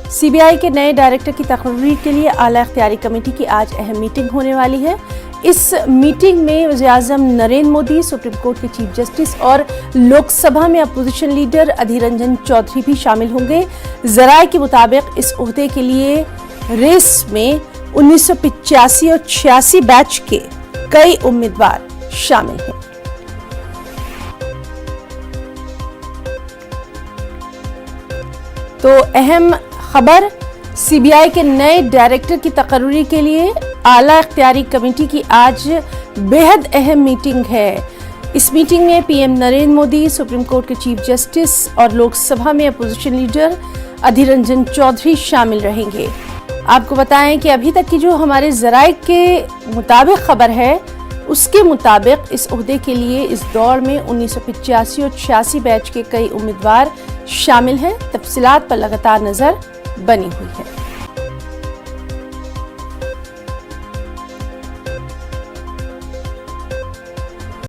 CBI के नए director की तकर्री के लिए आला इख्तियारी कमेटी की आज अहम मीटिंग होने वाली है। इस मीटिंग में वज़ीर-ए-आज़म नरेंद्र मोदी, सुप्रीम कोर्ट के चीफ जस्टिस और लोकसभा में अपोजिशन लीडर अधीर रंजन चौधरी भी शामिल होंगे। ज़राए के मुताबिक इस ओहदे के लिए रेस में 1985 और 86 बैच के कई उम्मीदवार शामिल हैं। तो अहम खबर, सीबीआई के नए डायरेक्टर की तकर्री के लिए आला इख्तियारी कमेटी की आज बेहद अहम मीटिंग है। इस मीटिंग में PM Narendra Modi, supreme court के चीफ जस्टिस और लोकसभा में अपोजिशन लीडर अधीर रंजन चौधरी शामिल रहेंगे। आपको बताएं कि अभी तक की जो हमारे ज़राए के मुताबिक खबर है, उसके मुताबिक इस ओहदे के लिए इस दौर में 1985 और 86 बैच के कई उम्मीदवार शामिल हैं। तफसीलात पर लगातार नजर बनी हुई है।